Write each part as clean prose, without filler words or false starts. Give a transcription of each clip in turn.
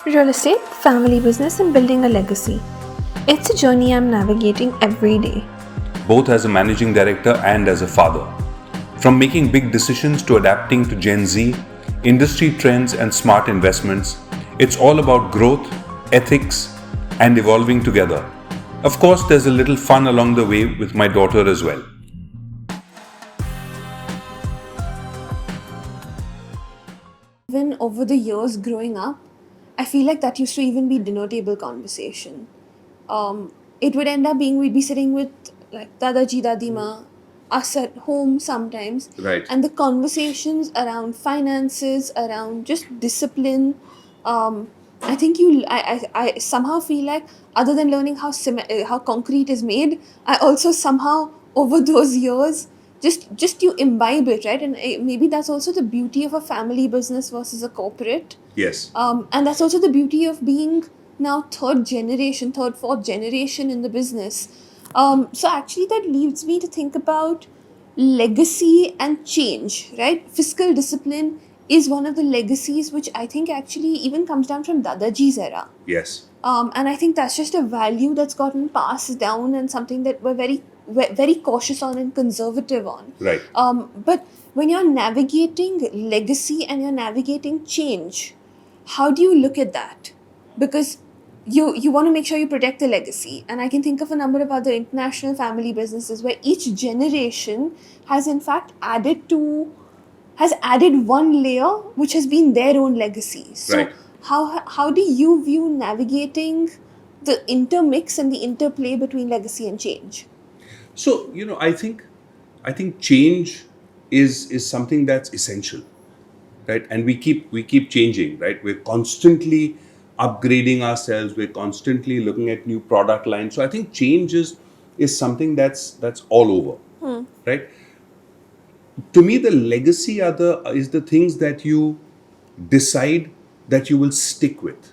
Real estate, family business, and building a legacy. It's a journey I'm navigating every day. Both as a managing director and as a father. From making big decisions to adapting to Gen Z, industry trends, and smart investments, it's all about growth, ethics, and evolving together. Of course, there's a little fun along the way with my daughter as well. Even over the years growing up, I feel like that used to even be dinner table conversation. It would end up being we'd be sitting with like Dadaji, Dadima, us at home sometimes, Right. and the conversations around finances, around just discipline. I think I somehow feel like other than learning how concrete is made, I also somehow over those years just you imbibe it, right? And maybe that's also the beauty of a family business versus a corporate. Yes. And that's also the beauty of being now third, fourth generation in the business. So actually that leads me to think about legacy and change, right? Fiscal discipline is one of the legacies which I think actually even comes down from Dadaji's era. Yes. And I think that's just a value that's gotten passed down and something that we're very cautious on and conservative on. Right. But when you're navigating legacy and you're navigating change, how do you look at that? Because you want to make sure you protect the legacy. And I can think of a number of other international family businesses where each generation has in fact added one layer which has been their own legacy. So Right. how do you view navigating the intermix and the interplay between legacy and change? So, I think change is something that's essential, right? And we keep changing, right? We're constantly upgrading ourselves. We're constantly looking at new product lines. So I think change is something that's all over, right? To me, the legacy is the things that you decide that you will stick with.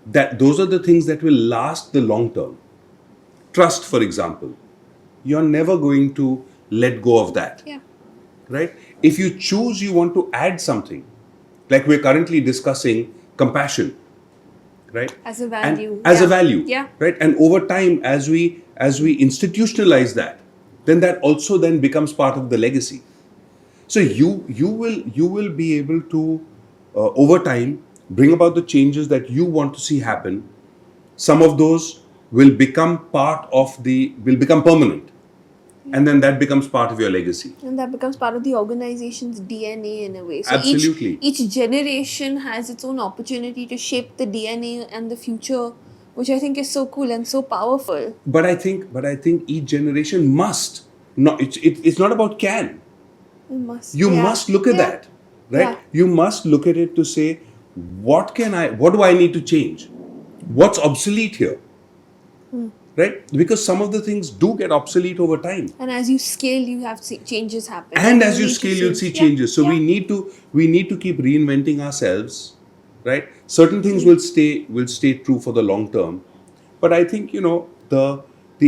That those are the things that will last the long term. Trust, for example, you're never going to let go of that. Yeah. Right? If you choose you want to add something, like we're currently discussing compassion, right? As a value. And as a value. Yeah. Right? And over time, as we institutionalize that, then that also then becomes part of the legacy. So you will be able to over time bring about the changes that you want to see happen. Some of those will become permanent, and then that becomes part of your legacy. And that becomes part of the organization's DNA in a way. So Absolutely. each generation has its own opportunity to shape the DNA and the future, which I think is so cool and so powerful. But I think each generation must not. It's not about can. You must look at that, right? Yeah. You must look at it to say, what do I need to change? What's obsolete here? Right? Because some of the things do get obsolete over time. And as you scale, you have changes happen. And as you need to scale, you'll see change. changes. So Yeah. we need to keep reinventing ourselves, right? Certain things will stay true for the long term. But I think, the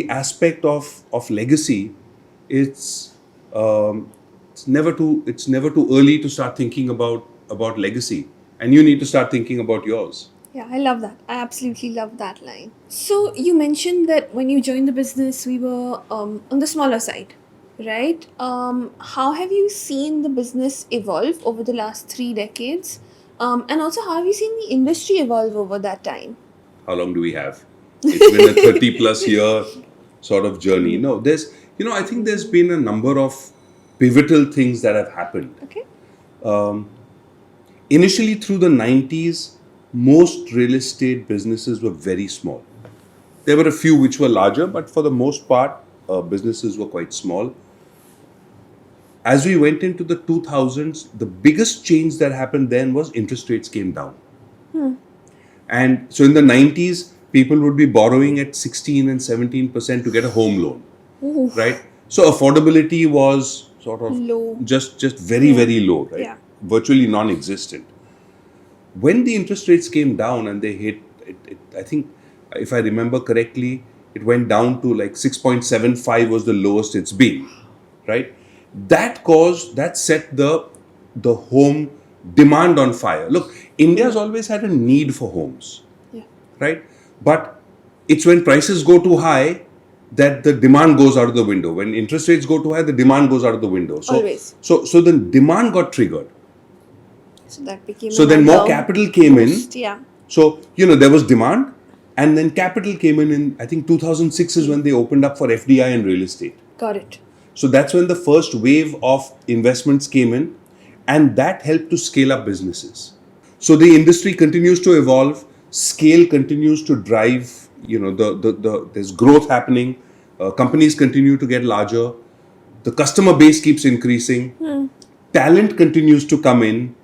aspect of legacy, it's never too early to start thinking about legacy. And you need to start thinking about yours. Yeah, I love that. I absolutely love that line. So you mentioned that when you joined the business, we were on the smaller side, right? How have you seen the business evolve over the last 3 decades? And also, how have you seen the industry evolve over that time? How long do we have? It's been a 30 plus year sort of journey. No, I think there's been a number of pivotal things that have happened. Okay. Initially, through the 90s, most real estate businesses were very small. There were a few which were larger, but for the most part, businesses were quite small. As we went into the 2000s, the biggest change that happened then was interest rates came down. And so in the 90s, people would be borrowing at 16 and 17% to get a home loan, Ooh. right? So affordability was sort of Low. just very, very low, right? Yeah. Virtually non-existent. When the interest rates came down and they hit, I think, if I remember correctly, it went down to like 6.75 was the lowest it's been, right? That set the home demand on fire. Look, India's always had a need for homes, Yeah. right? But it's when prices go too high that the demand goes out of the window. When interest rates go too high, the demand goes out of the window. Always. So the demand got triggered. So that became So then more another capital came in. boost. Yeah. So, there was demand, and then capital came in I think 2006 is when they opened up for FDI in real estate. Got it. So that's when the first wave of investments came in, and that helped to scale up businesses. So the industry continues to evolve, scale continues to drive, there's growth happening, companies continue to get larger, the customer base keeps increasing, talent continues to come in,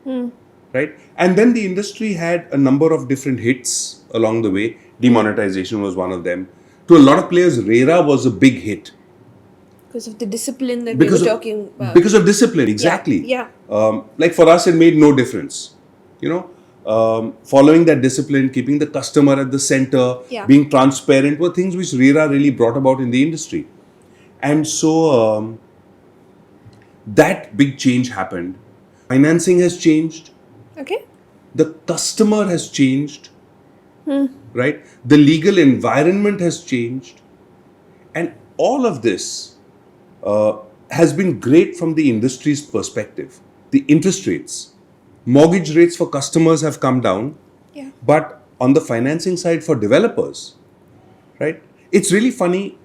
right? And then the industry had a number of different hits along the way. Demonetization was one of them. To a lot of players, RERA was a big hit Because of the discipline that we were because of talking about. because of discipline. Exactly. Yeah. Like for us, it made no difference. Following that discipline, keeping the customer at the center, Yeah. being transparent were things which RERA really brought about in the industry. And so that big change happened. Financing has changed. Okay. The customer has changed, right? The legal environment has changed, and all of this has been great from the industry's perspective. The interest rates, mortgage rates for customers have come down, Yeah. but on the financing side for developers, right? It's really funny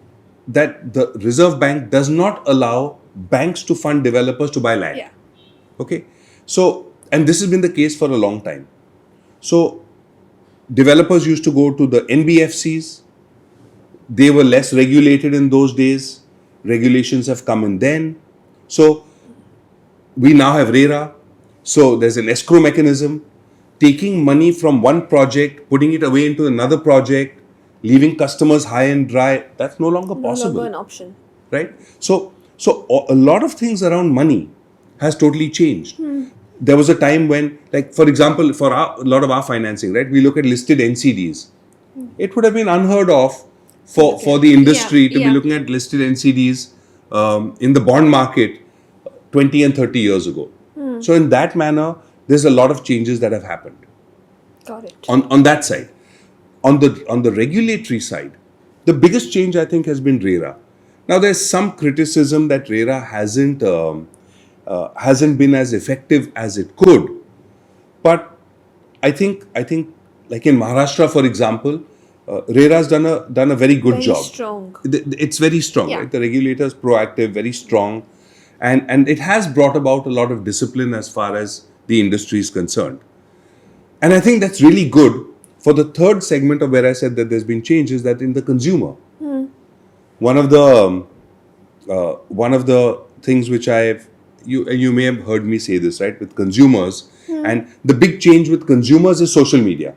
that the Reserve Bank does not allow banks to fund developers to buy land. Yeah. Okay, so, and this has been the case for a long time. So developers used to go to the NBFCs. They were less regulated in those days. Regulations have come in then. So we now have RERA. So there's an escrow mechanism. Taking money from one project, putting it away into another project, leaving customers high and dry, that's no longer No possible. longer an option. Right? So a lot of things around money has totally changed. There was a time when, like, for example, for a lot of our financing, right, we look at listed NCDs. It would have been unheard of for the industry to be Yeah. looking at listed NCDs in the bond market 20 and 30 years ago. So in that manner, there's a lot of changes that have happened Got it. on that side. On the regulatory side, the biggest change I think has been RERA. Now there's some criticism that RERA hasn't been as effective as it could, but I think like in Maharashtra, for example, RERA's done a very good Very job. strong. It's very strong, Yeah. right? The regulator is proactive, very strong, and it has brought about a lot of discipline as far as the industry is concerned. And I think that's really good. For the third segment of where I said that there's been changes, that in the consumer, one of the things which you may have heard me say this, right, with consumers, and the big change with consumers is social media,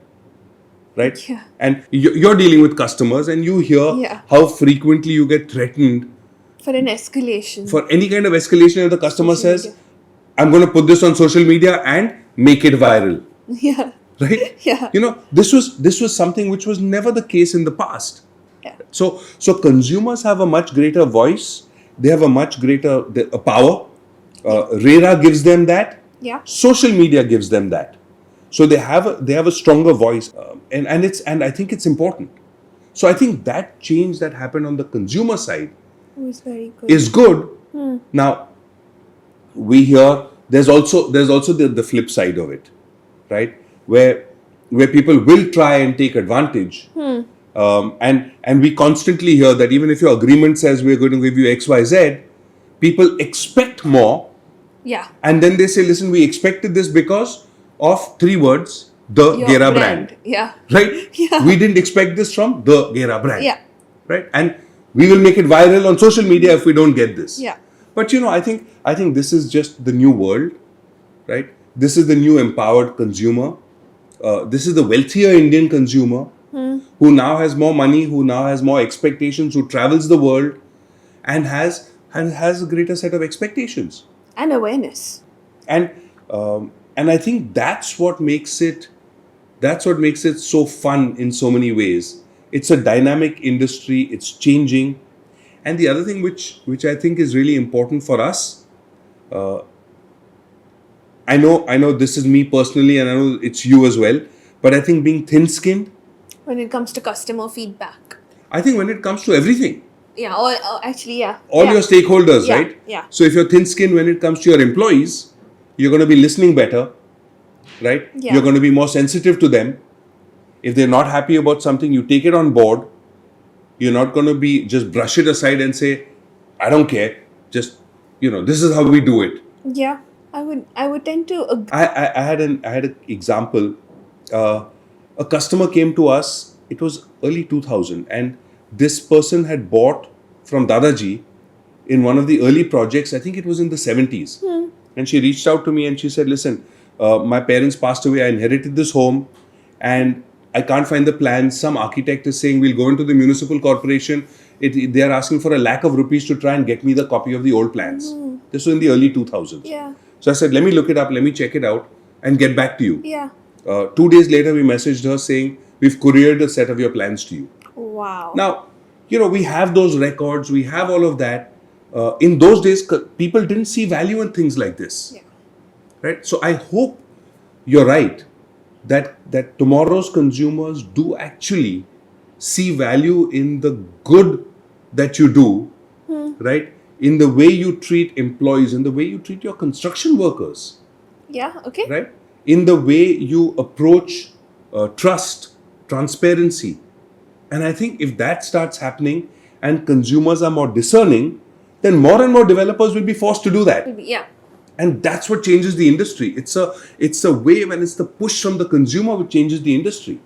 right? Yeah. And you're dealing with customers, and you hear Yeah. how frequently you get threatened For an escalation. for any kind of escalation. If the customer Social says, media. "I'm going to put this on social media and make it viral," Yeah. right? Yeah. This was something which was never the case in the past. Yeah. So consumers have a much greater voice. They have a much greater power. RERA gives them that. Yeah. Social media gives them that. So they have a stronger voice, and I think it's important. So I think that change that happened on the consumer side It was very good. is good. Now we hear there's also the flip side of it, right? Where people will try and take advantage. And we constantly hear that even if your agreement says we're going to give you XYZ, people expect more, Yeah. and then they say, listen, we expected this because of 3 words, the Your Gera brand. Yeah. Right? Yeah. We didn't expect this from the Gera brand. Yeah. Right? And we will make it viral on social media if we don't get this. Yeah. But I think this is just the new world, right? This is the new empowered consumer. This is the wealthier Indian consumer who now has more money, who now has more expectations, who travels the world and has a greater set of expectations. And awareness. And I think that's what makes it so fun in so many ways. It's a dynamic industry. It's changing. And the other thing which I think is really important for us, I know this is me personally, and I know it's you as well. But I think being thin-skinned, When it comes to customer feedback. I think when it comes to everything, Yeah, or actually, yeah. all Yeah. your stakeholders, Yeah, right? yeah. So if you're thin-skinned when it comes to your employees, you're going to be listening better, right? Yeah. You're going to be more sensitive to them. If they're not happy about something, you take it on board. You're not going to be just brush it aside and say, I don't care. Just, this is how we do it. Yeah. I would tend to agree. I had an example. Uh, a customer came to us. It was early 2000, and this person had bought from Dadaji in one of the early projects. I think it was in the 70s. And she reached out to me and she said, "Listen, my parents passed away. I inherited this home, and I can't find the plans. Some architect is saying we'll go into the municipal corporation. They are asking for ₹1 lakh to try and get me the copy of the old plans." This was in the early 2000s. Yeah. So I said, let me look it up, let me check it out, and get back to you. Yeah. 2 days later, we messaged her saying, we've couriered a set of your plans to you. Wow. Now, we have those records, we have all of that. In those days, people didn't see value in things like this. Yeah. Right? So I hope you're right that tomorrow's consumers do actually see value in the good that you do, right? In the way you treat employees, in the way you treat your construction workers, Yeah. Okay. right? In the way you approach trust, transparency. And I think if that starts happening and consumers are more discerning, then more and more developers will be forced to do that. Yeah. And that's what changes the industry. It's a way when it's the push from the consumer which changes the industry.